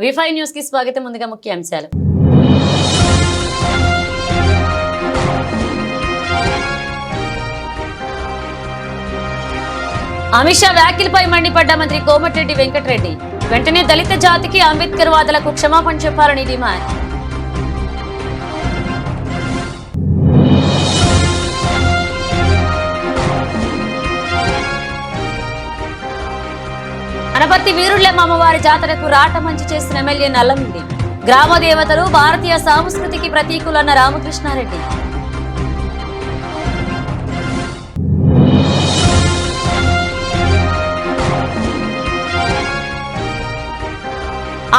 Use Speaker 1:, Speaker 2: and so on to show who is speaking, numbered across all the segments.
Speaker 1: వి5 news కి స్వాగతం. ముందుగా ముఖ్యాంశాలు. అమిత్ షా వ్యాఖ్యలపై మండిపడ్డ మంత్రి కోమటిరెడ్డి వెంకటరెడ్డి. వెంటనే దళిత జాతికి అంబేద్కర్ వాదులకు క్షమాపణ చెప్పాలని డిమాండ్. అనపర్తి వీరుళ్లమ్మ అమ్మవారి జాతరకు రాటమంచి చేసిన ఎమ్మెల్యే నల్లమిల్లి. గ్రామ దేవతలు భారతీయ సంస్కృతికి ప్రతీకులన్న రామకృష్ణారెడ్డి.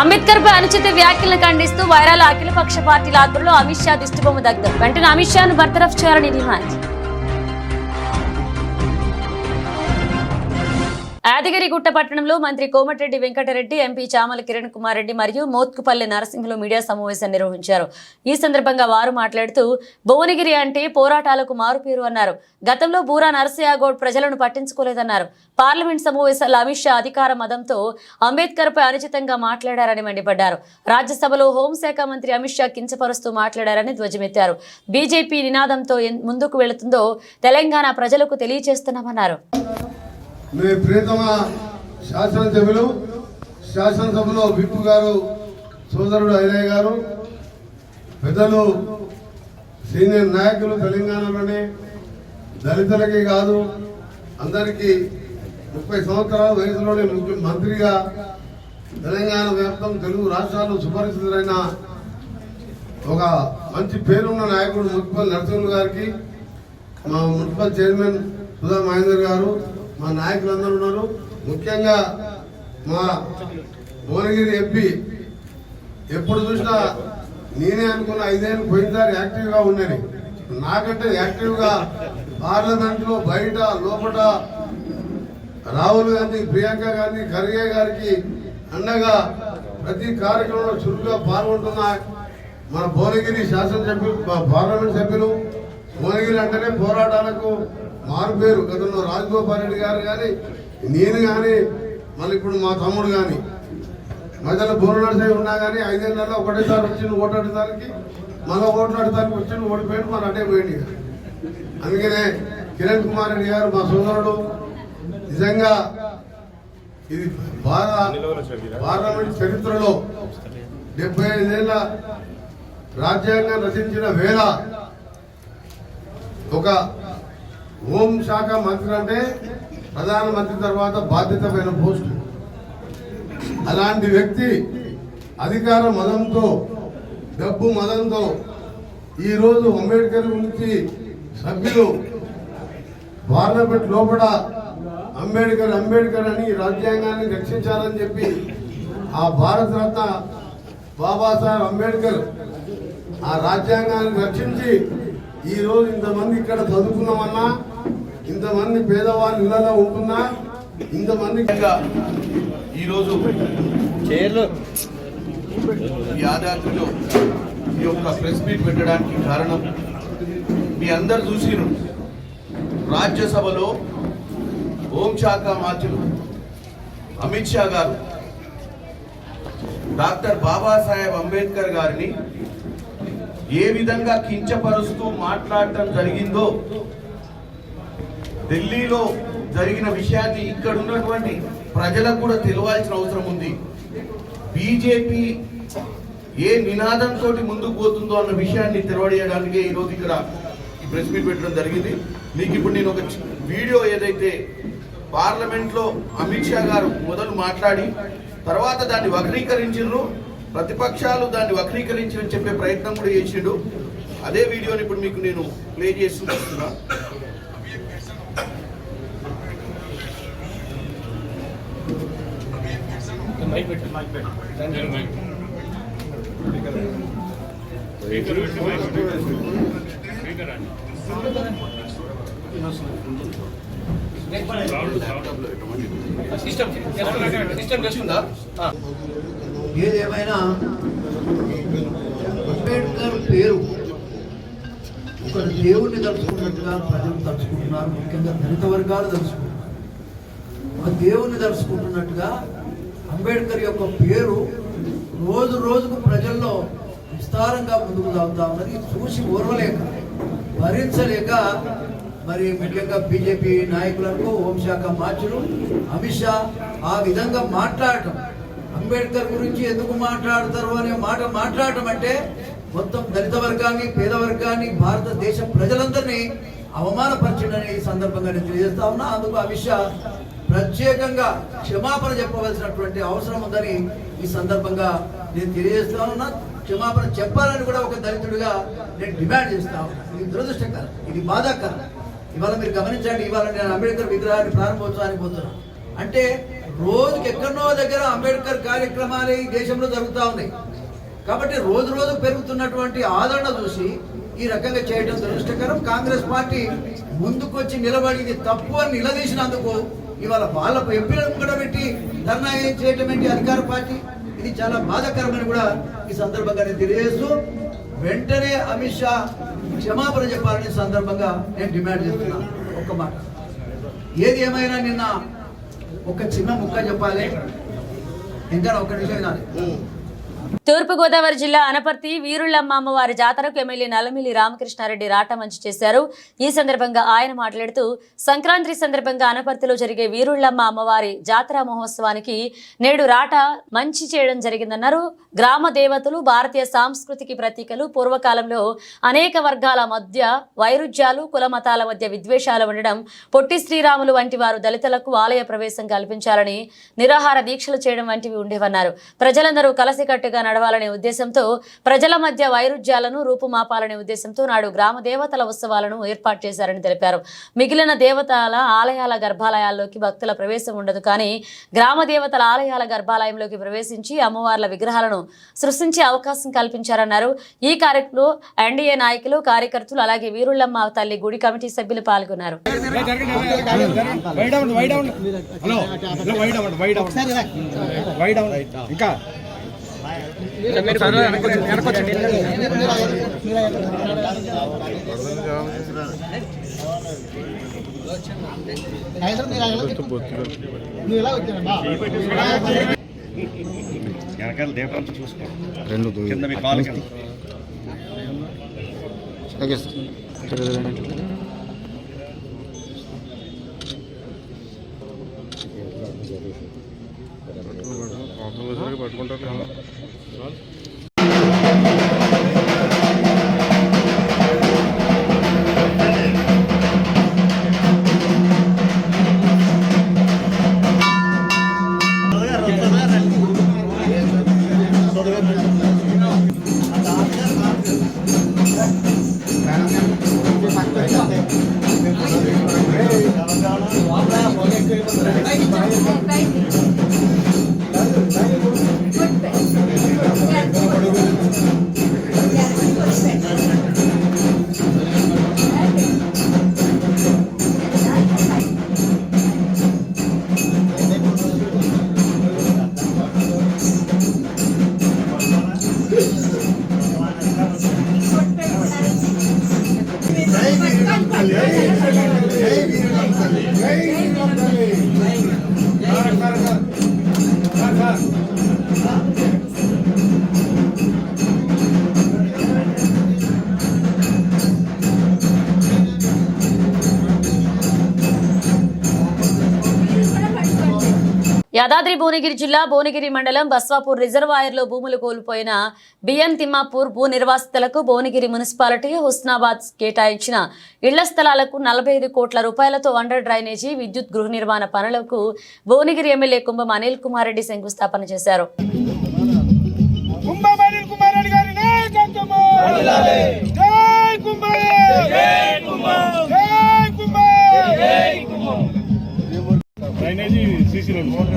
Speaker 1: అంబేద్కర్ పై అనుచిత వ్యాఖ్యలను ఖండిస్తూ వైరాల అఖిలపక్ష పార్టీల ఆధ్వర్యంలో అమిత్ షా దిష్టిబొమ్మ దగ్ధం. వెంటనే అమిత్ షాను బర్తరఫ్ చేయాలని డిమాండ్. యాదగిరిగుట్ట పట్టణంలో మంత్రి కోమటిరెడ్డి వెంకటరెడ్డి, ఎంపీ చామల కిరణ్ కుమార్ రెడ్డి మరియు మోత్కుపల్లి నరసింహులు మీడియా సమావేశం నిర్వహించారు. ఈ సందర్భంగా వారు మాట్లాడుతూ భువనగిరి అంటే పోరాటాలకు మారుపేరు అన్నారు. గతంలో బూరా నరసింహగౌడ్ ప్రజలను పట్టించుకోలేదన్నారు. పార్లమెంట్ సమావేశాల్లో అమిత్ షా అధికార మదంతో అంబేద్కర్ పై అనుచితంగా మాట్లాడారని మండిపడ్డారు. రాజ్యసభలో హోంశాఖ మంత్రి అమిత్ షా కించపరుస్తూ మాట్లాడారని ధ్వజమెత్తారు. బీజేపీ నినాదంతో ముందుకు వెళుతుందో తెలంగాణ ప్రజలకు తెలియజేస్తున్నామన్నారు.
Speaker 2: మీ ప్రియతమ శాసనసభలో విప్పు గారు, సోదరుడు ఐలయ్య గారు, పెద్దలు, సీనియర్ నాయకులు, తెలంగాణలోనే దళితులకే కాదు అందరికీ 30 సంవత్సరాల వయసులోనే మంత్రిగా తెలంగాణ వ్యాప్తం తెలుగు రాష్ట్రాల్లో సుపరిచితులైన ఒక మంచి పేరున్న నాయకుడు మున్సిపల్ నరసింహులు గారికి, మా మున్సిపల్ చైర్మన్ సుధా మహేందర్ గారు, మా నాయకులందరూ ఉన్నారు. ముఖ్యంగా మా భువనగిరి ఎంపీ ఎప్పుడు చూసినా నేనే అనుకున్న 5 ఏళ్ళు పోయినసారి యాక్టివ్గా ఉన్నది. నాకంటే యాక్టివ్గా పార్లమెంట్లో బయట లోపల రాహుల్ గాంధీ, ప్రియాంక గాంధీ, ఖర్గే గారికి అండగా ప్రతి కార్యక్రమంలో చురుకుగా పాల్గొంటున్న మన భువనగిరి శాసనసభ్యులు, పార్లమెంట్ సభ్యులు. భువనగిరి అంటేనే పోరాటాలకు మారుపేరు. గతంలో రాజగోపాల్ రెడ్డి గారు కానీ, నేను కానీ, మళ్ళీ ఇప్పుడు మా తమ్ముడు కానీ, మధ్యలో బోరునర్సై ఉన్నా కానీ 5 ఏళ్ళలో ఒకటేసారి వచ్చి ఓటాడటానికి, మళ్ళీ ఓట్లాడటానికి వచ్చి ఓడిపోయాడు, మన అటే పోయింది. అందుకనే కిరణ్ కుమార్ రెడ్డి గారు మా సోదరుడు. నిజంగా ఇది పార్లమెంట్ చరిత్రలో 75 ఏళ్ళ రాజ్యాంగం రచించిన వేళ ఒక హోంశాఖ మంత్రి అంటే ప్రధానమంత్రి తర్వాత బాధ్యతమైన పోస్టు. అలాంటి వ్యక్తి అధికార మదంతో, డబ్బు మదంతో ఈరోజు అంబేద్కర్ గురించి సభ్యులు పార్లమెంట్ లోపల అంబేద్కర్ అని రాజ్యాంగాన్ని రక్షించాలని చెప్పి ఆ భారతరత్న బాబాసాహెబ్ అంబేద్కర్ ఆ రాజ్యాంగాన్ని రక్షించి ఈరోజు ఇంతమంది ఇక్కడ చదువుకున్నామన్నా, ఇంతమంది పేదవాళ్ళు ఇళ్లలో ఉంటున్నా, ఇంతమంది
Speaker 3: ఈరోజు యాదాద్రిలో ఈ యొక్క ప్రెస్ మీట్ పెట్టడానికి కారణం మీ అందరు చూసిరు. రాజ్యసభలో హోంశాఖ మంత్రులు అమిత్ షా గారు డాక్టర్ బాబాసాహెబ్ అంబేద్కర్ గారిని ఏ విధంగా కించపరుస్తూ మాట్లాడటం జరిగిందో, ఢిల్లీలో జరిగిన విషయాన్ని ఇక్కడ ఉన్నటువంటి ప్రజలకు కూడా తెలియాల్సిన అవసరం ఉంది. బీజేపీ ఏ నినాదంతో ముందుకు పోతుందో అన్న విషయాన్ని తెలియజేయడానికి ఈరోజు ఇక్కడ ఈ ప్రెస్ మీట్ పెట్టడం జరిగింది. మీకు ఇప్పుడు నేను ఒక వీడియో ఏదైతే పార్లమెంట్లో అమిత్ షా గారు మొదలు మాట్లాడి తర్వాత దాన్ని వక్రీకరించారు, ప్రతిపక్షాలు దాన్ని వక్రీకరించి చెప్పే ప్రయత్నం కూడా చేసిండు. అదే వీడియోని ఇప్పుడు మీకు నేను ప్లే చేస్తున్నా.
Speaker 4: ఏదేమైనా అంబేద్కర్ పేరు ఒక దేవుణ్ణి తలుచుకున్నట్టుగా ప్రజలు తలుచుకుంటున్నారు. ముఖ్యంగా దళిత వర్గాలు తలుచుకుంటున్నారు. ఒక దేవుణ్ణి తలుచుకుంటున్నట్టుగా అంబేద్కర్ యొక్క పేరు రోజు రోజుకు ప్రజల్లో విస్తారంగా ముందుకు సాగుతా ఉన్నది. చూసి ఓర్వలేక భరించలేక మరి ముఖ్యంగా బీజేపీ నాయకులకు హోంశాఖ మార్చులు అమిత్ షా ఆ విధంగా మాట్లాడటం, అంబేద్కర్ గురించి ఎందుకు మాట్లాడతారు అనే మాట మాట్లాడటం అంటే మొత్తం దళిత వర్గాన్ని, పేద వర్గాన్ని, భారతదేశ ప్రజలందరినీ అవమానపరచడని ఈ సందర్భంగా నేను తెలియజేస్తా ఉన్నా. అందుకు అమిత్ షా ప్రత్యేకంగా క్షమాపణ చెప్పవలసినటువంటి అవసరం ఉందని ఈ సందర్భంగా నేను తెలియజేస్తా ఉన్నా. క్షమాపణ చెప్పాలని కూడా ఒక దళితుడిగా నేను డిమాండ్ చేస్తా ఉన్నా. ఇది దురదృష్టకరం, ఇది బాధాకరం. ఇవాళ మీరు గమనించండి, ఇవాళ నేను అంబేద్కర్ విగ్రహాన్ని ప్రారంభోత్సవానికి పోతున్నాను అంటే రోజుకి ఎక్కడో దగ్గర అంబేద్కర్ కార్యక్రమాలు ఈ దేశంలో జరుగుతూ ఉన్నాయి. కాబట్టి రోజు రోజు పెరుగుతున్నటువంటి ఆదరణ చూసి ఈ రకంగా చేయడం దురదృష్టకరం. కాంగ్రెస్ పార్టీ ముందుకొచ్చి నిలబడి ఇది తప్పు అని నిలదీసినందుకు ఇవాళ వాళ్ళ ఎంపీలను కూడా పెట్టి ధర్నా చేయటం ఏంటి అధికార పార్టీ? ఇది చాలా బాధాకరమని కూడా ఈ సందర్భంగా నేను తెలియజేస్తూ వెంటనే అమిత్ షా క్షమాపణ చెప్పాలని సందర్భంగా నేను డిమాండ్ చేస్తున్నాను. ఒక్క మాట, ఏది ఏమైనా నిన్న ఒక చిన్న ముక్క చెప్పాలి, ఇంకా ఒక నిమిషం వినాలి.
Speaker 1: తూర్పుగోదావరి జిల్లా అనపర్తి వీరుళ్ళమ్మ అమ్మవారి జాతరకు ఎమ్మెల్యే నల్లమిల్లి రామకృష్ణారెడ్డి రాట మంచి చేశారు. ఈ సందర్భంగా ఆయన మాట్లాడుతూ సంక్రాంతి సందర్భంగా అనపర్తిలో జరిగే వీరుళ్ళమ్మ అమ్మవారి జాతర మహోత్సవానికి నేడు రాట మంచి చేయడం జరిగిందన్నారు. గ్రామ దేవతలు భారతీయ సాంస్కృతికి ప్రతీకలు. పూర్వకాలంలో అనేక వర్గాల మధ్య వైరుధ్యాలు, కుల మతాల మధ్య విద్వేషాలు ఉండడం, పొట్టి శ్రీరాములు వంటి వారు దళితులకు ఆలయ ప్రవేశం కల్పించాలని నిరాహార దీక్షలు చేయడం వంటివి ఉండేవన్నారు. ప్రజలందరూ కలసికట్టుగా నడవాలనే ఉద్దేశంతో, ప్రజల మధ్య వైరుధ్యాలను రూపుమాపాలనే ఉద్దేశంతో నాడు గ్రామ దేవతల ఉత్సవాలను ఏర్పాటు చేశారని తెలిపారు. మిగిలిన దేవతల ఆలయాల గర్భాలయాల్లోకి భక్తుల ప్రవేశం ఉండదు, కానీ గ్రామ దేవతల ఆలయాల గర్భాలయంలోకి ప్రవేశించి అమ్మవార్ల విగ్రహాలను సృష్టించే అవకాశం కల్పించారన్నారు. ఈ కార్యక్రమంలో ఎన్డీఏ నాయకులు, కార్యకర్తలు, అలాగే వీరుళ్ళమ్మ తల్లి గుడి కమిటీ సభ్యులు పాల్గొన్నారు.
Speaker 5: పట్టుకుంటారు. యాదాద్రి భువనగిరి జిల్లా భువనగిరి మండలం బస్వాపూర్ రిజర్వాయర్లో భూములు కోల్పోయిన బిఎన్ తిమ్మాపూర్ భూ నిర్వాసితులకు భువనగిరి మున్సిపాలిటీ హుస్నాబాద్ కేటాయించిన ఇళ్ల స్థలాలకు 45 కోట్ల రూపాయలతో అండర్ డ్రైనేజీ, విద్యుత్, గృహ నిర్మాణ పనులకు భువనగిరి ఎమ్మెల్యే కుంభం అనిల్ కుమార్ రెడ్డి శంకుస్థాపన చేశారు. డ్రైనేజీ, సీసీ రోడ్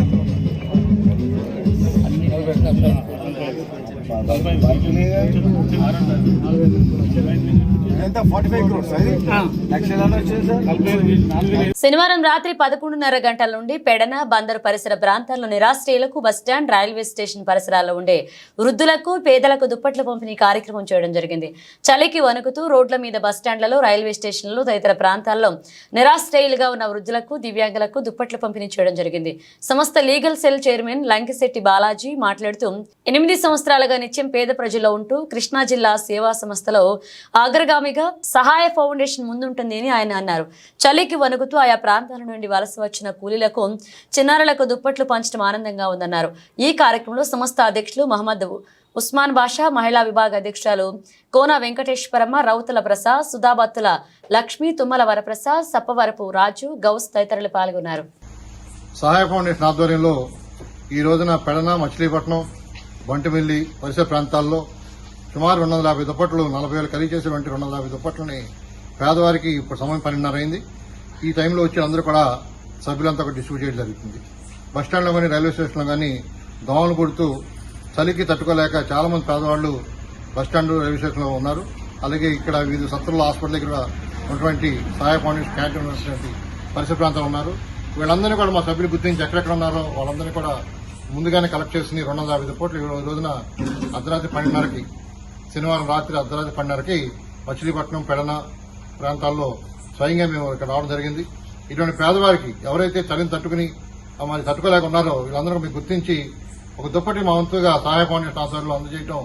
Speaker 1: శనివారం రాత్రి 11:30 గంటల నుండి పెడన బందరు పరిసర ప్రాంతాల్లో నిరాశ్రయులకు బస్టాండ్ రైల్వే స్టేషన్ పరిసరాల్లో ఉండే వృద్ధులకు పేదలకు దుప్పట్ల పంపిణీ కార్యక్రమం చేయడం జరిగింది. చలికి వణుకుతూ రోడ్ల మీద బస్టాండ్లలో రైల్వే స్టేషన్లలో తదితర ప్రాంతాల్లో నిరాశ్రయులుగా ఉన్న వృద్ధులకు దివ్యాంగులకు దుప్పట్ల పంపిణీ చేయడం జరిగింది. సంస్థ legal cell chairman Lankisetti Balaji మాట్లాడుతూ 8 సంవత్సరాలుగా నిత్యం పేద ప్రజల్లో ఉంటూ కృష్ణా జిల్లా సేవా సంస్థలో అగ్రగామిగా సహాయ ఫౌండేషన్ ముందుంటుంది అని ఆయన అన్నారు. చలికి వణుకుతూ ఆయా ప్రాంతాల నుండి వలస వచ్చిన కూలీలకు చిన్నారులకు దుప్పట్లు పంచడం ఆనందంగా ఉందన్నారు. ఈ కార్యక్రమంలో సంస్థ అధ్యక్షులు మహమ్మద్ ఉస్మాన్ బాషా, మహిళా విభాగ అధ్యక్షురాలు కోన వెంకటేశ్వరమ్మ, రౌతుల ప్రసాద్, సుధాబత్తుల లక్ష్మి, తుమ్మల వరప్రసాద్, సప్పవరపు రాజు, గౌస్ తదితరులు పాల్గొన్నారు.
Speaker 6: సహాయ ఫౌండేషన్ ఆధ్వర్యంలో ఈ రోజున పెడన, మచిలీపట్నం, బంటిమిల్లి పరిసర ప్రాంతాల్లో సుమారు 250 దుప్పట్లు 40,000 ఖరీదు చేసేటువంటి 250 దుప్పట్లని పేదవారికి ఇప్పుడు సమయం 12:30 అయింది. ఈ టైంలో వచ్చి అందరూ కూడా సభ్యులంతా కూడా డిస్ట్రిబ్యూట్ చేయడం జరుగుతుంది. బస్టాండ్లో కానీ రైల్వే స్టేషన్లో కానీ దోమలు కొడుతూ చలికి తట్టుకోలేక చాలా మంది పేదవాళ్లు బస్టాండ్ రైల్వే స్టేషన్లో ఉన్నారు. అలాగే ఇక్కడ వివిధ సత్రుల హాస్పిటల్ దగ్గర ఉన్నటువంటి సహాయ ఫౌండేషన్ క్యాంటీన్ ఉన్నటువంటి పరిసర ప్రాంతాలు ఉన్నారు. వీళ్ళందరినీ కూడా మా సభ్యులు గుర్తించి ఎక్కడెక్కడ ఉన్నారో వాళ్ళందరినీ కూడా ముందుగానే కలెక్ట్ చేసి 250 దుప్పట్లు ఈ రోజున అర్ధరాత్రి 12:30కి శనివారం రాత్రి అర్ధరాత్రి 12:30కి మచిలీపట్నం, పెడన ప్రాంతాల్లో స్వయంగా మేము ఇక్కడ రావడం జరిగింది. ఇటువంటి పేదవారికి ఎవరైతే చలిని తట్టుకుని మరి తట్టుకోలేక ఉన్నారో వీళ్ళందరూ మీకు గుర్తించి ఒక దుప్పటి మా వంతుగా సహాయ ఫౌండేషన్ ఆధ్వర్యంలో అందజేయడం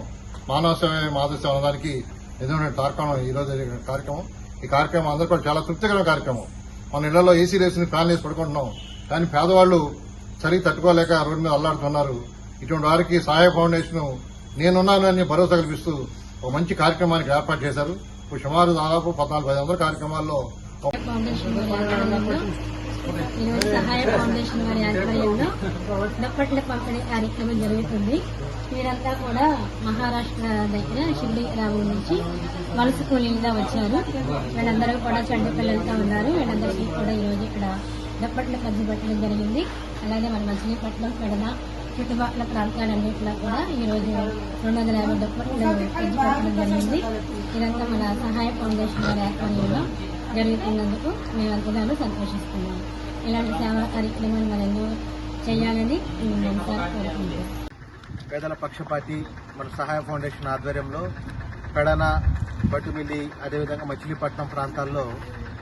Speaker 6: మానవ సేవ మాధవ అనడానికి నిజమైన కార్యక్రమం ఈ రోజు జరిగిన కార్యక్రమం. ఈ కార్యక్రమం అందరూ కూడా చాలా తృప్తికరమైన కార్యక్రమం. మన ఇళ్లలో ఏసీ వేసి ఫ్యాన్ వేసి పడుకుంటున్నాం, కానీ పేదవాళ్లు చలి తట్టుకోలేక రోడ్డు మీద అల్లాడుతున్నారు. ఇటువంటి వారికి సహాయ ఫౌండేషన్ నేనున్నానని భరోసా కల్పిస్తూ ఒక మంచి కార్యక్రమానికి ఏర్పాటు చేశారు. ఇప్పుడు సుమారు దాదాపు 1400 కార్యక్రమాల్లో
Speaker 7: ఈరోజు సహాయ ఫౌండేషన్ వారి ఆధ్వర్యంలో దుప్పట్ల పంపిణీ కార్యక్రమం జరుగుతుంది. వీరంతా కూడా మహారాష్ట్ర దగ్గర షిర్డీ గ్రామం నుంచి వలస కూలీలుగా వచ్చారు. వీళ్ళందరూ కూడా చంటి పిల్లలతో ఉన్నారు. వీళ్ళందరికీ కూడా ఈరోజు ఇక్కడ దుప్పట్లు పంచిపెట్టడం జరిగింది. అలాగే మన మచిలీపట్నం, పెడన చుట్టుపక్కల ప్రాంతాలన్నింటిలో కూడా ఈరోజు 250 దుప్పట్లు పంచిపెట్టడం జరిగింది. ఇదంతా మన సహాయ ఫౌండేషన్ వారి ఆధ్వర్యంలో జరుగుతున్నందుకు మేమంతగానో సంతోషిస్తున్నాము. ఇలాంటి సేవా కార్యక్రమాలు మరెన్నో చేయాలని మనసారా కోరుకుంటున్నాం.
Speaker 8: పేదల పక్షపాతి మన సహాయ ఫౌండేషన్ ఆధ్వర్యంలో పెడన, బట్టుమిల్లి, అదేవిధంగా మచిలీపట్నం ప్రాంతాల్లో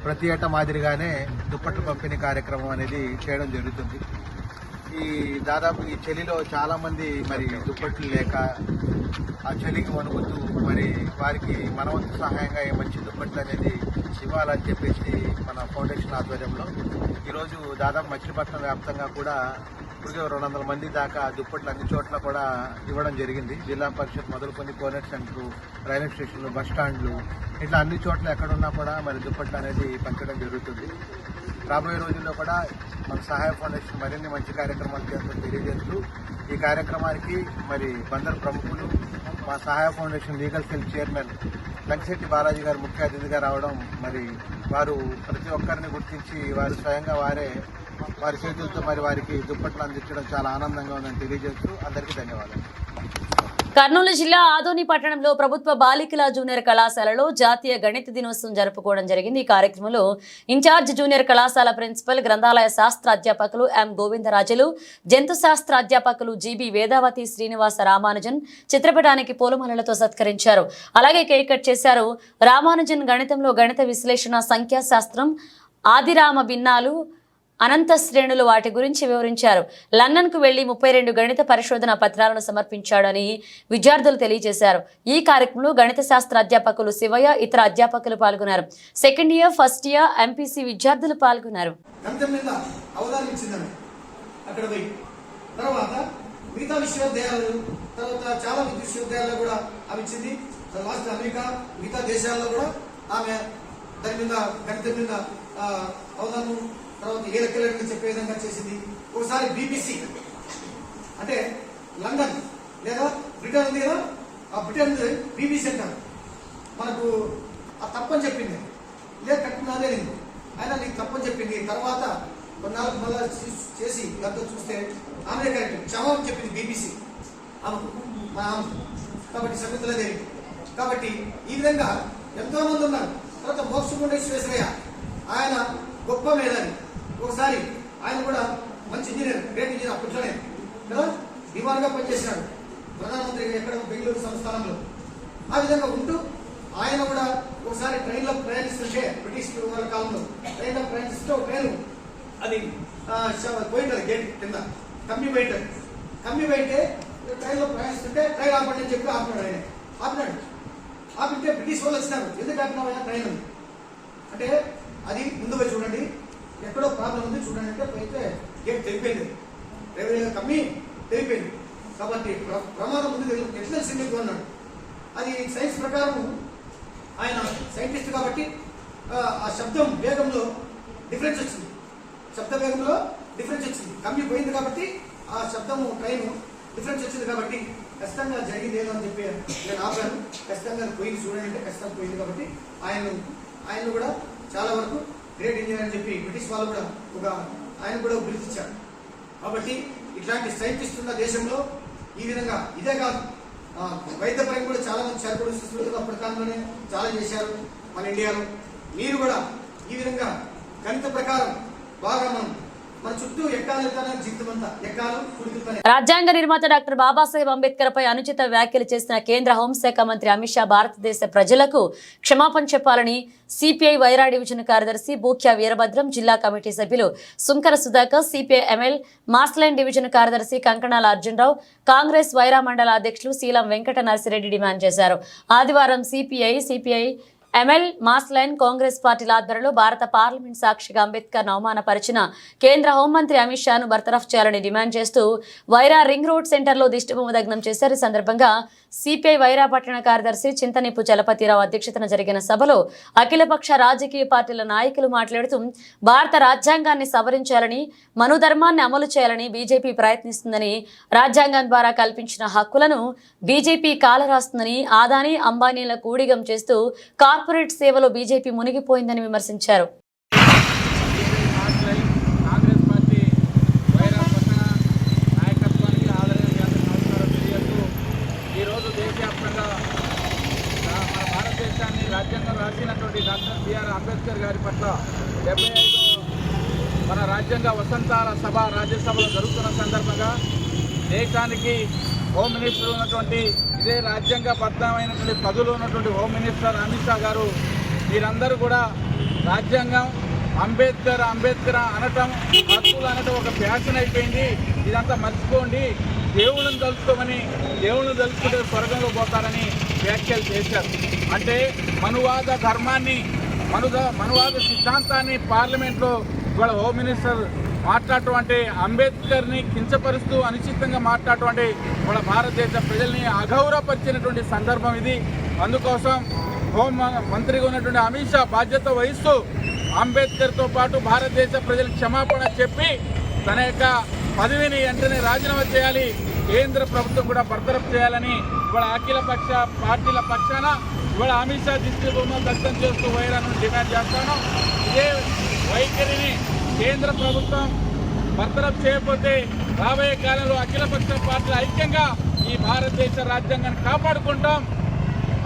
Speaker 8: ప్రతి ఏటా మాదిరిగానే దుప్పట్ల పంపిణీ కార్యక్రమం అనేది చేయడం జరుగుతుంది. దాదాపు ఈ చలిలో చాలా మంది మరి దుప్పట్లు లేక ఆ చలికి వణుకుతూ మరి వారికి మనవంతు సహాయంగా మంచి దుప్పట్లు అనేది ఇవ్వాలని చెప్పేసి మన ఫౌండేషన్ ఆధ్వర్యంలో ఈరోజు దాదాపు మచిలీపట్నం వ్యాప్తంగా కూడా ఇప్పటికే 200 మంది దాకా దుప్పట్లు అన్ని చోట్ల కూడా ఇవ్వడం జరిగింది. జిల్లా పరిషత్ మొదలుకొని కోనేట్ సెంటర్, రైల్వే స్టేషన్లు, బస్టాండ్లు ఇట్లా అన్ని చోట్ల ఎక్కడున్నా కూడా మరి దుప్పట్లు అనేది పంచడం జరుగుతుంది. రాబోయే రోజుల్లో కూడా మన సహాయ ఫౌండేషన్ మరిన్ని మంచి కార్యక్రమాలు చేస్తుందని తెలియజేస్తూ ఈ కార్యక్రమానికి మరి బందరు ప్రముఖులు, మా సహాయ foundation legal cell chairman Lankisetti Balaji గారు ముఖ్య అతిథిగా రావడం, మరి వారు ప్రతి ఒక్కరిని గుర్తించి వారు స్వయంగా వారి చేతులతో మరి వారికి దుప్పట్లు అందించడం చాలా ఆనందంగా ఉందని తెలియజేస్తూ అందరికీ ధన్యవాదాలు.
Speaker 1: కర్నూలు జిల్లా ఆదోని పట్టణంలో ప్రభుత్వ బాలికల జూనియర్ కళాశాలలో జాతీయ గణిత దినోత్సవం జరుపుకోవడం జరిగింది. ఈ కార్యక్రమంలో ఇన్ఛార్జ్ జూనియర్ కళాశాల ప్రిన్సిపల్, గ్రంథాలయ శాస్త్ర అధ్యాపకులు ఎం గోవిందరాజులు, జంతు శాస్త్ర అధ్యాపకులు జీబీ వేదావతి శ్రీనివాస రామానుజన్ చిత్రపటానికి పూలమాలలతో సత్కరించారు. అలాగే కేక్ కట్ చేశారు. రామానుజన్ గణితంలో గణిత విశ్లేషణ, సంఖ్యాశాస్త్రం, ఆదిరామ భిన్నాలు, అనంత శ్రేణులు వాటి గురించి వివరించారు. లండన్కు వెళ్లి 32 గణిత పరిశోధన పత్రాలను సమర్పించాడని విద్యార్థులు తెలియజేశారు. ఈ కార్యక్రమంలో గణిత శాస్త్ర అధ్యాపకులు శివయ్య, ఇతర అధ్యాపకులు పాల్గొన్నారు. Second year, first year MPC విద్యార్థులు పాల్గొన్నారు.
Speaker 9: మిగతా విశ్వవిద్యాలయాలు తర్వాత చాలా విశ్వవిద్యాలయాలు కూడా అవి ఇచ్చింది. లాస్ట్ అమెరికా మిగతా దేశాల్లో కూడా ఆమె దాని మీద గణితం మీద అవధానం తర్వాత ఏ లెక్కలు చెప్పే విధంగా చేసింది. ఒకసారి బీబీసీ అంటే లండన్ లేదా బ్రిటన్ ఉంది కదా, ఆ బ్రిటన్ బీబీసీ అంటారు. మనకు ఆ తప్పని చెప్పింది, లేదు కట్టుకున్నా లేదు అయినా నీకు తప్పని చెప్పింది. తర్వాత కొన్నాళ్ళకు మళ్ళా చేసి అంతా చూస్తే ఆమె కరెక్ట్ జవాబు చెప్పింది బీబీసీ. ఆమెకు కాబట్టి సమితులదే. కాబట్టి ఈ విధంగా ఎంతో మంది ఉన్నారు. తర్వాత మోక్షగుండ విశ్వేశ్వరయ్య, ఆయన గొప్ప మేధావి. ఒకసారి ఆయన కూడా మంచి ఇంజనీర్, గ్రేట్ ఇంజనీర్ అప్పట్లోనే కదా, దివాన్గా పనిచేసినాడు ప్రధానమంత్రిగా ఎక్కడ బెంగళూరు సంస్థానంలో. ఆ విధంగా ఉంటూ ఆయన కూడా ఒకసారి ట్రైన్లో ప్రయాణిస్తుంటే, బ్రిటిష్ వాళ్ళ కాలంలో ట్రైన్లో ప్రయాణిస్తుంటే ఒక ట్రైన్ అది పోయింటది గేట్ కింద కమ్మి బయటే ట్రైన్లో ప్రయాణిస్తుంటే ట్రైన్ ఆపండి అని చెప్పి ఆపినాడు. ఆయన ఆపితే బ్రిటిష్ వాళ్ళు వచ్చినారు. ఎందుకు ఆపినావు ట్రైన్ అంటే, అది ముందు పోయి చూడండి, ఎక్కడో ప్రాబ్లం ఉంది చూడండి అంటే పోయితే గేట్ తెగిపోయింది, రైల్వే కమ్మి తెగిపోయింది. కాబట్టి ప్రమాదం ఉంది ఎట్లా తెలిసింది అన్నాడు. అది సైన్స్ ప్రకారం ఆయన సైంటిస్ట్ కాబట్టి ఆ శబ్దం వేగంలో డిఫరెన్స్ వచ్చింది, కమ్మి పోయింది కాబట్టి ఆ శబ్దము ట్రైన్ డిఫరెన్స్ వచ్చింది కాబట్టి ఖచ్చితంగా జరిగింది ఏదో అని చెప్పి నేను ఆపాను. ఖచ్చితంగా పోయింది చూడండి అంటే ఖచ్చితంగా పోయింది కాబట్టి ఆయన కూడా చాలా వరకు గ్రేట్ ఇంజనీర్ అని చెప్పి బ్రిటిష్ వాళ్ళు కూడా ఆయన కూడా పిలిపించారు. కాబట్టి ఇట్లాంటి సైంటిస్ట్ ఉన్న దేశంలో ఈ విధంగా ఇదే కాదు, వైద్యపరంగా కూడా చాలా మంది చేరుకోవడం శిశువులు అప్పటి కాలంలోనే చాలా చేశారు మన ఇండియాలో. మీరు కూడా ఈ విధంగా గణిత ప్రకారం బాగా మన చుట్టూ ఎక్కాలు జీవితమంతా ఎక్కాలు కుడికితనే.
Speaker 1: రాజ్యాంగ నిర్మాత డాక్టర్ బాబాసాహెబ్ అంబేద్కర్ పై అనుచిత వ్యాఖ్యలు చేసిన కేంద్ర హోంశాఖ మంత్రి అమిత్ షా భారతదేశ ప్రజలకు క్షమాపణ చెప్పాలని సిపిఐ వైరా డివిజన్ కార్యదర్శి బూక్యా వీరభద్రం, జిల్లా కమిటీ సభ్యులు Sunkara Sudhakar, CPI ML Mass Line division కార్యదర్శి కంకణాల అర్జునరావు, కాంగ్రెస్ వైరా మండల అధ్యక్షులు శీలం వెంకట నర్సిరెడ్డి డిమాండ్ చేశారు. ఆదివారం సిపిఐ ఎంఎల్ మాస్లైన్ కాంగ్రెస్ పార్టీల ఆధ్వర్యంలో భారత పార్లమెంట్ సాక్షిగా అంబేద్కర్ అవమానపరిచిన కేంద్ర హోంమంత్రి అమిత్ షాను బర్తరఫ్ చేయాలని డిమాండ్ చేస్తూ వైరా రింగ్ రోడ్ సెంటర్లో దిష్టిబొమ్మ దగ్నం చేశారు. ఈ సందర్భంగా సిపిఐ వైరా పట్టణ కార్యదర్శి చింతనిప్పు చలపతిరావు అధ్యక్షతన జరిగిన సభలో అఖిలపక్ష రాజకీయ పార్టీల నాయకులు మాట్లాడుతూ భారత రాజ్యాంగాన్ని సవరించాలని, మనుధర్మాన్ని అమలు చేయాలని బీజేపీ ప్రయత్నిస్తుందని, రాజ్యాంగం ద్వారా కల్పించిన హక్కులను బీజేపీ కాలరాస్తుందని, ఆదాని అంబానీల కూడిగం చేస్తూ కార్పొరేట్ సేవలో బీజేపీ మునిగిపోయిందని విమర్శించారు.
Speaker 10: కాంగ్రెస్ పార్టీ వైరా పట్టణ నాయకత్వానికి ఈరోజు దేశవ్యాప్తంగా మన భారతదేశాన్ని రాజ్యాంగం రాసినటువంటి డాక్టర్ బిఆర్ అంబేద్కర్ గారి పట్ల 75వ మన రాజ్యాంగ వసంతాల సభ రాజ్యసభలో జరుగుతున్న సందర్భంగా దేశానికి హోమ్ మినిస్టర్ ఉన్నటువంటి ఇదే రాజ్యాంగబద్ధమైనటువంటి పదవులు ఉన్నటువంటి హోమ్ మినిస్టర్ అమిత్ షా గారు, మీరందరూ కూడా రాజ్యాంగం అంబేద్కర్ అనటం, హక్కులు అనటం ఒక ఫ్యాషన్ అయిపోయింది, ఇదంతా మర్చిపోండి, దేవుళ్ళని తలుచుకుంటే స్వర్గంలో పోతారని వ్యాఖ్యలు చేశారు. అంటే మనువాద ధర్మాన్ని, మనువాద సిద్ధాంతాన్ని పార్లమెంట్లో ఇవాళ హోమ్ మినిస్టర్ మాట్లాడటం అంటే, అంబేద్కర్ని కించపరుస్తూ అనుచితంగా మాట్లాడటం అంటే ఇవాళ భారతదేశ ప్రజల్ని అగౌరవపరిచినటువంటి సందర్భం ఇది. అందుకోసం హోం మంత్రిగా ఉన్నటువంటి అమిత్ షా బాధ్యత వహిస్తూ అంబేద్కర్తో పాటు భారతదేశ ప్రజలకు క్షమాపణ చెప్పి తన యొక్క పదవిని వెంటనే రాజీనామా చేయాలి, కేంద్ర ప్రభుత్వం కూడా బర్తరఫ్ చేయాలని ఇవాళ అఖిలపక్ష పార్టీల పక్షాన ఇవాళ అమిత్ షా దిష్టిబొమ్మ దగ్ధం చేస్తూ వైరాను డిమాండ్ చేస్తాను. ఇదే వైఖరిని కేంద్ర ప్రభుత్వం బర్తరఫ్ చేయకపోతే రాబోయే కాలంలో అఖిలపక్ష పార్టీల ఐక్యంగా ఈ భారతదేశ రాజ్యాంగాన్ని కాపాడుకుంటాం.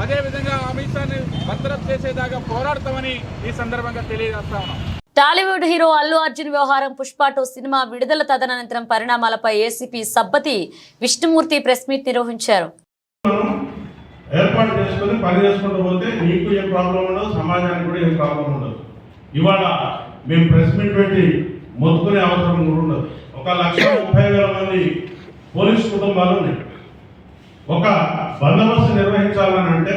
Speaker 10: అదేవిధంగా అమిత్ షాని బర్తరఫ్ చేసేదాకా పోరాడతామని ఈ సందర్భంగా తెలియజేస్తా ఉన్నాం.
Speaker 1: టాలీవుడ్ హీరో అల్లు అర్జున్ వ్యవహారం పుష్ప 2 సినిమా విడుదల తదనంతరం పరిణామాలపై ACP Sabbathi Vishnumurthy press meet నిర్వహించారు.
Speaker 11: ఏర్పాటు చేసుకుని పని చేసుకుంటూ పోతే నీకు ఏం ప్రాబ్లం ఉండదు, సమాజానికి కూడా ఏం ప్రాబ్లం ఉండదు. ఇవాళ మేము ప్రెస్ మీట్ పెట్టి మొత్తుకునే అవసరం కూడా ఉండదు. 1,30,000 మంది పోలీస్ కుటుంబాలు ఉన్నాయి. ఒక బందోబస్తు నిర్వహించాలని అంటే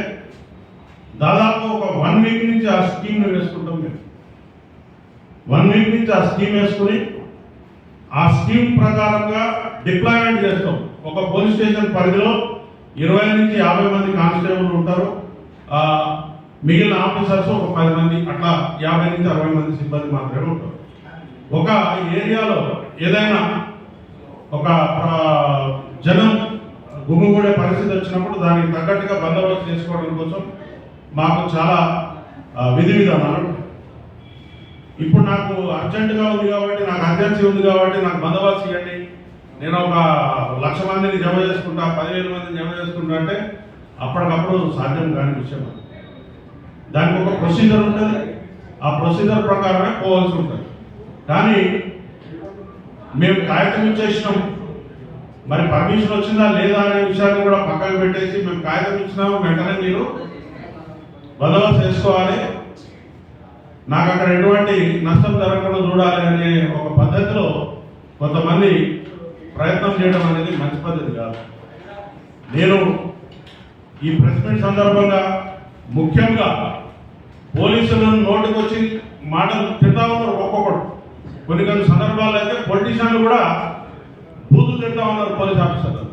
Speaker 11: దాదాపు ఒక 1 వీక్ నుంచి ఆ స్కీమ్ వేసుకుంటాం. మేము 1 వీక్ నుంచి ఆ స్కీమ్ వేసుకుని ఆ స్కీమ్ ప్రకారంగా డిప్లాయ్మెంట్ చేస్తాం. ఒక పోలీస్ స్టేషన్ పరిధిలో 20 నుంచి 50 మంది కానిస్టేబుల్ ఉంటారు, మిగిలిన ఆఫీసర్స్ ఒక 10 మంది, అట్లా 50 నుంచి 60 మంది సిబ్బంది మాత్రమే ఉంటారు. ఒక ఏరియాలో ఏదైనా ఒక జనం గుమిగూడే పరిస్థితి వచ్చినప్పుడు దానికి తగ్గట్టుగా బందోబస్తు చేసుకోవడం కోసం మాకు చాలా విధి విధానాలు. ఇప్పుడు నాకు అర్జెంటుగా ఉంది కాబట్టి, నాకు అర్జెన్సీ ఉంది కాబట్టి నాకు బందోబస్తు ఇవ్వండి, నేను ఒక 1,00,000 మందిని జమ చేసుకుంటా, 10,000 మందిని జమ చేసుకుంటా అంటే అప్పటికప్పుడు సాధ్యం కాని విషయం. దానికి ఒక ప్రొసీజర్ ఉంటుంది, ఆ ప్రొసీజర్ ప్రకారమే పోవాల్సి ఉంటుంది. కానీ మేము కాగితం ఇచ్చేసినాం, మరి పర్మిషన్ వచ్చిందా లేదా అనే విషయాన్ని కూడా పక్కకు పెట్టేసి మేము కాగితం ఇచ్చినాము, వెంటనే మీరు బందోబస్తు చేసుకోవాలి, నాకు అక్కడ ఎటువంటి నష్టం జరగకుండా చూడాలి అనే ఒక పద్ధతిలో కొంతమంది ప్రయత్నం చేయడం అనేది మంచి పద్ధతి కాదు. నేను ఈ ప్రెస్ మీట్ సందర్భంగా ముఖ్యంగా పోలీసులను నోటికి వచ్చి మాటలు తింటా ఉన్నారు ఒక్కొక్కడు. కొన్ని సందర్భాల్లో అయితే పొలిటీషియన్లు కూడా బూతులు తింటా ఉన్నారు పోలీస్ ఆఫీసర్లు.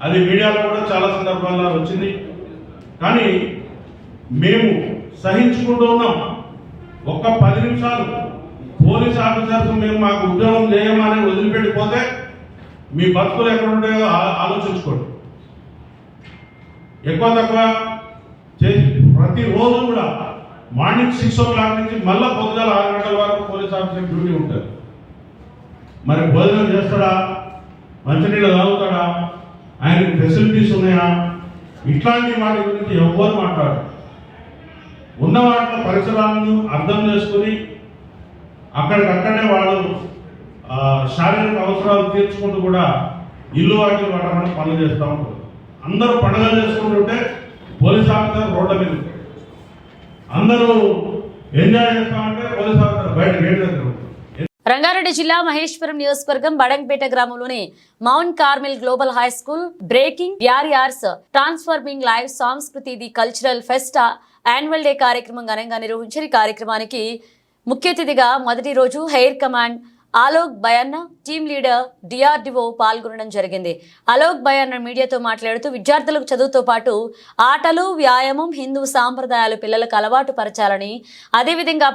Speaker 11: అది మీడియాలో కూడా చాలా సందర్భాల్లో వచ్చింది. కానీ మేము సహించుకుంటూ ఉన్నాం. ఒక్క 10 నిమిషాలు పోలీస్ ఆఫీసర్స్ మేము మాకు ఉద్యోగం చేయమని వదిలిపెట్టిపోతే మీ బతుకులు ఎక్కడ ఉంటాయో ఆలోచించుకోండి. ఎక్కువ తక్కువ చేసి ప్రతిరోజు కూడా మార్నింగ్ 6 o'clock నుంచి మళ్ళీ పొద్దుగాల 6 గంటల వరకు పోలీస్ ఆఫీసర్ డ్యూటీ ఉంటుంది. మరి భోజనం చేస్తాడా, మంచినీళ్ళు తాగుతాడా, ఆయనకి ఫెసిలిటీస్ ఉన్నాయా, ఇట్లాంటి వాటి గురించి ఎవ్వరు మాట్లాడరు. ఉన్న వాటిలో పరిసరాలను అర్థం చేసుకుని అక్కడికక్కడే వాళ్ళు శారీరక అవసరాలు తీర్చుకుంటూ కూడా ఇల్లు వాటిని వాటి పనులు చేస్తూ ఉంటారు. అందరూ పండుగలు చేసుకుంటుంటే పోలీస్ ఆఫీసర్ రోడ్ల మీద, అందరూ ఎంజాయ్ చేస్తామంటే పోలీస్ ఆఫీసర్ బయట గేట్ దగ్గర.
Speaker 1: రంగారెడ్డి జిల్లా మహేశ్వరం నియోజకవర్గం బడంగపేట గ్రామంలోని Mount Carmel Global High School breaking barriers transforming live Sanskriti the cultural fest annual day కార్యక్రమం ఘనంగా నిర్వహించిన ఈ కార్యక్రమానికి ముఖ్య అతిథిగా మొదటి రోజు air command Alok Bayanna team leader DRDO పాల్గొనడం జరిగింది. అలోక్ బయన్న మీడియాతో మాట్లాడుతూ విద్యార్థులకు చదువుతో పాటు ఆటలు, వ్యాయామం, హిందూ సాంప్రదాయాలు పిల్లలకు అలవాటు పరచాలని, అదేవిధంగా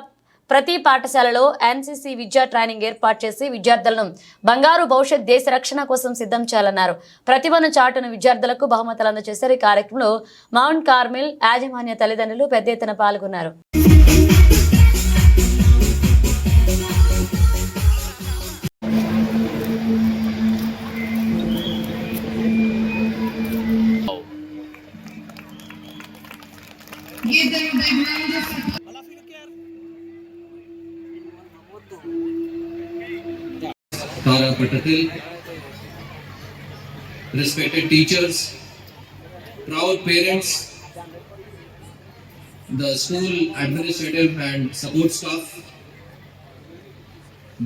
Speaker 1: ప్రతి పాఠశాలలో ఎన్సీసీ విద్యా ట్రైనింగ్ ఏర్పాటు చేసి విద్యార్థులను బంగారు భవిష్యత్ దేశ రక్షణ కోసం సిద్ధం చేయాలన్నారు. ప్రతిభను చాటున విద్యార్థులకు బహుమతులు అందజేశారు. ఈ కార్యక్రమంలో మౌంట్ కార్మెల్ యాజమాన్య తల్లిదండ్రులు పెద్ద ఎత్తున పాల్గొన్నారు.
Speaker 12: Tara Patatil, respected teachers, proud parents, the school administrative and support staff,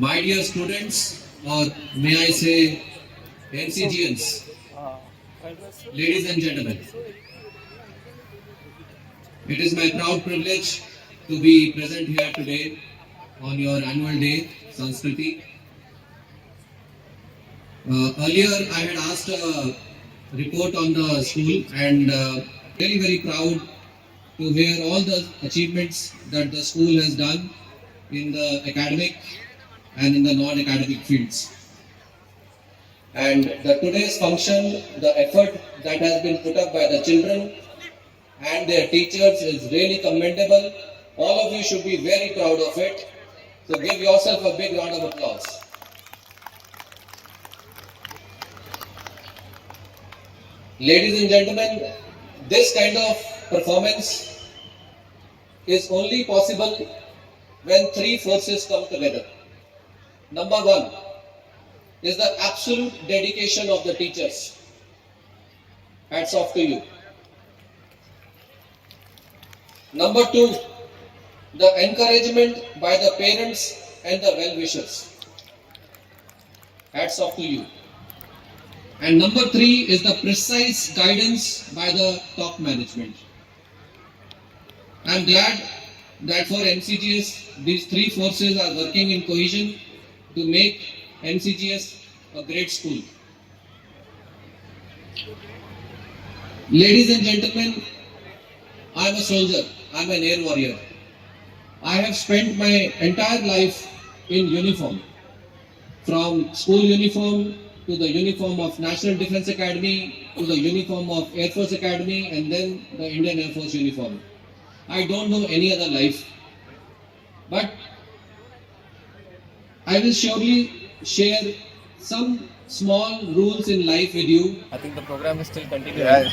Speaker 12: my dear students, or may I say NCGNs, ladies and gentlemen, it is my proud privilege to be present here today on your annual day, Sanskriti. Earlier I had asked a report on the school and really very proud to hear all the achievements that the school has done in the academic and in the non-academic fields. And today's function, the effort that has been put up by the children and their teachers is really commendable. All of you should be very proud of it. So give yourself a big round of applause. Ladies and gentlemen, this kind of performance is only possible when 3 forces come together. Number 1 is the absolute dedication of the teachers. Hats off to you. Number 2, the encouragement by the parents and the well-wishers. Hats off to you. And number 3 is the precise guidance by the top management. I am glad that for NCGS, these 3 forces are working in cohesion to make NCGS a great school. Ladies and gentlemen, I am a soldier, I am an air warrior. I have spent my entire life in uniform, from school uniform to the uniform of National Defence Academy, to the uniform of Air Force Academy, and then the Indian Air Force uniform. I don't know any other life, but I will surely share some small rules in life with you.
Speaker 13: I think the program is still continuing,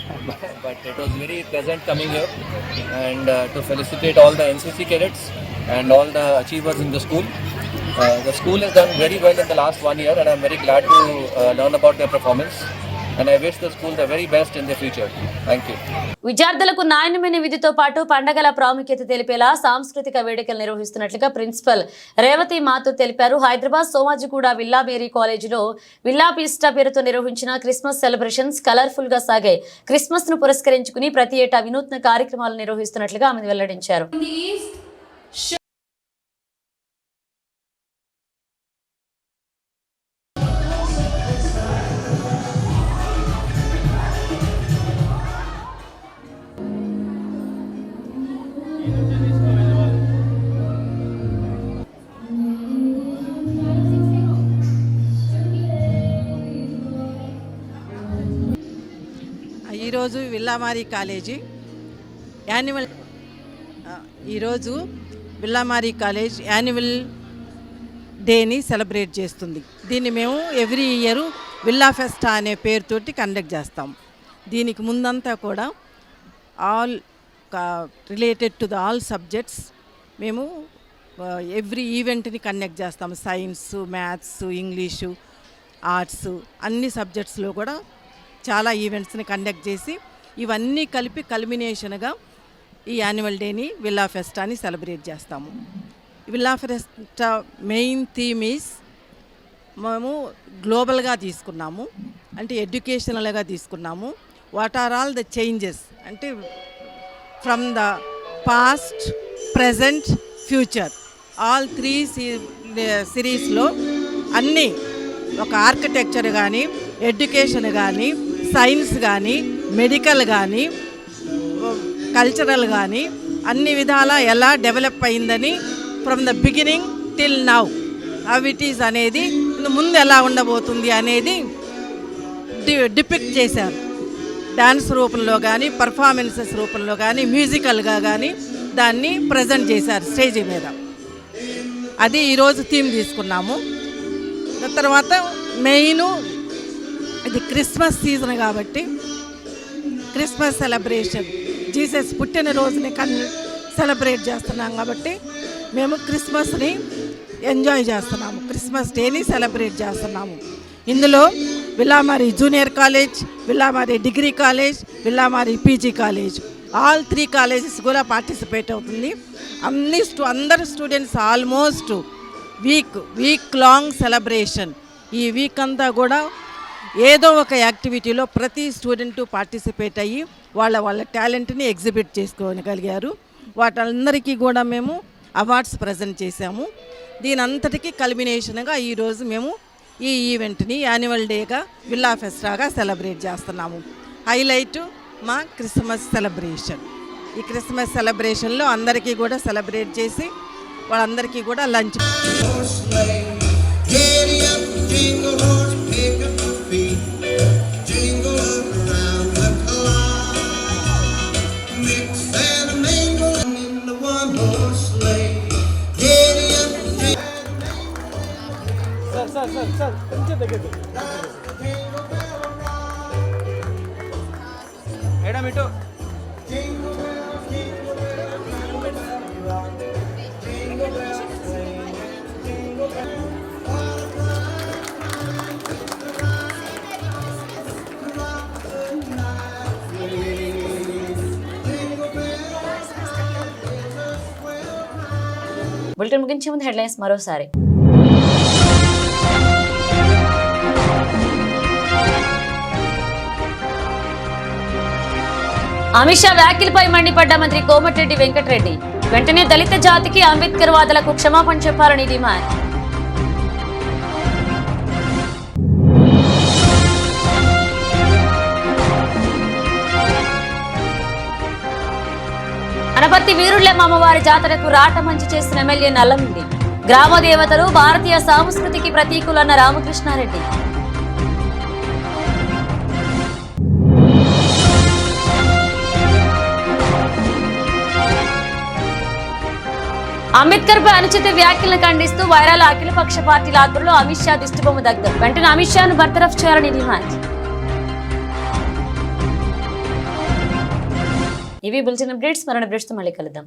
Speaker 13: but it was very pleasant coming here and to felicitate all the NCC cadets and all the achievers in the school. The school has done very well in the last 1 year, and I'm very glad to learn about their performance. And I wish the school the very best in the future. Thank you.
Speaker 1: విద్యార్థులకు నాణ్యమైన విధితో పాటు పండగల ప్రాముఖ్యత తెలిపేలా సాంస్కృతిక వేడుకలు నిర్వహిస్తున్నట్లుగా principal Revathi Mathur తెలిపారు. Hyderabad Somajiguda villa Mary కాలేజీలో villa పీస్టా పేరుతో నిర్వహించిన క్రిస్మస్ సెలబ్రేషన్స్ కలర్ఫుల్ గా సాగాయి. క్రిస్మస్ ను పురస్కరించుకుని ప్రతి ఏటా వినూత్న కార్యక్రమాలు నిర్వహిస్తున్నట్లుగా ఆమె వెల్లడించారు.
Speaker 14: ఈరోజు విల్లామారి కాలేజీ యాన్యువల్ ఈరోజు విల్లామారి కాలేజ్ యాన్యువల్ డేని సెలబ్రేట్ చేస్తుంది. దీన్ని మేము ఎవ్రీ ఇయర్ విల్లా ఫెస్టా అనే పేరుతోటి కండక్ట్ చేస్తాం. దీనికి ముందంతా కూడా all related to the all subjects మేము ఎవ్రీ ఈవెంట్ని కండక్ట్ చేస్తాం. సైన్స్, మ్యాథ్స్, ఇంగ్లీషు, ఆర్ట్స్ అన్ని సబ్జెక్ట్స్లో కూడా చాలా ఈవెంట్స్ని కండక్ట్ చేసి ఇవన్నీ కలిపి కల్మినేషన్గా ఈ యాన్యువల్ డేని విల్లా ఫెస్టాని సెలబ్రేట్ చేస్తాము. Villa Festa main theme is మేము గ్లోబల్గా తీసుకున్నాము, అంటే ఎడ్యుకేషనల్గా తీసుకున్నాము. What are all the changes అంటే from the past, present, future all 3 సిరీస్లో అన్నీ ఒక ఆర్కిటెక్చర్ కానీ, ఎడ్యుకేషన్ కానీ, సైన్స్ కానీ, మెడికల్ కానీ, కల్చరల్ కానీ అన్ని విధాల ఎలా డెవలప్ అయిందని from the beginning till now how it is అనేది ముందు ఎలా ఉండబోతుంది అనేది డిపిక్ట్ చేశారు. డ్యాన్స్ రూపంలో కానీ, పర్ఫార్మెన్సెస్ రూపంలో కానీ, మ్యూజికల్గా కానీ దాన్ని ప్రజెంట్ చేశారు స్టేజ్ మీద. అది ఈరోజు థీమ్ తీసుకున్నాము. తర్వాత మెయిన్ ఇది క్రిస్మస్ సీజన్ కాబట్టి క్రిస్మస్ సెలబ్రేషన్, జీసస్ పుట్టినరోజుని సెలబ్రేట్ చేస్తున్నాం కాబట్టి మేము క్రిస్మస్ని ఎంజాయ్ చేస్తున్నాము, క్రిస్మస్ డేని సెలబ్రేట్ చేస్తున్నాము. ఇందులో Villa Marie junior college, Villa Marie degree college, Villa Marie PG college all 3 colleges కూడా పార్టిసిపేట్ అవుతుంది. అందరు students almost week long celebration. ఈ వీక్ అంతా కూడా ఏదో ఒక యాక్టివిటీలో ప్రతి స్టూడెంటు పార్టిసిపేట్ అయ్యి వాళ్ళ టాలెంట్ని ఎగ్జిబిట్ చేసుకోగలిగారు. వాటందరికీ కూడా మేము అవార్డ్స్ ప్రజెంట్ చేశాము. దీని అంతటికీ కల్మినేషన్గా ఈరోజు మేము ఈ ఈవెంట్ని యాన్యువల్ డేగా విల్లా ఫెస్టాగా సెలబ్రేట్ చేస్తున్నాము. హైలైట్ మా క్రిస్మస్ సెలబ్రేషన్. ఈ క్రిస్మస్ సెలబ్రేషన్లో అందరికీ కూడా సెలబ్రేట్ చేసి వాళ్ళందరికీ కూడా లంచ్
Speaker 10: మేడం ఇటు
Speaker 1: బులెటిన్ ముగించే ముందు హెడ్లైన్స్ మరోసారి. అమిత్ షా వ్యాఖ్యలపై మండిపడ్డ మంత్రి కోమటిరెడ్డి వెంకటరెడ్డి. వెంటనే దళిత జాతికి అంబేద్కర్ వాదులకు క్షమాపణ చెప్పాలని డిమాండ్. అనపర్తి వీరుళ్లెమ్మ అమ్మవారి జాతరకు రాటమంచి చేసిన ఎమ్మెల్యే నల్లమిల్లి. గ్రామ దేవతలు భారతీయ సంస్కృతికి ప్రతీకులన్న రామకృష్ణారెడ్డి. అంబేద్కర్ పై అనుచిత వ్యాఖ్యలను ఖండిస్తూ వైరాల అఖిలపక్ష పార్టీల ఆధ్వర్యంలో అమిత్ షా దిష్టిబొమ్మ దగ్ధం. వెంటనే అమిత్ షాను బర్తరఫ్ చేయాలని డిమాండ్. ఇవి బులెటిన్ అప్డేట్స్. మరణ అప్డేట్స్ తో మళ్ళీ కలుద్దాం.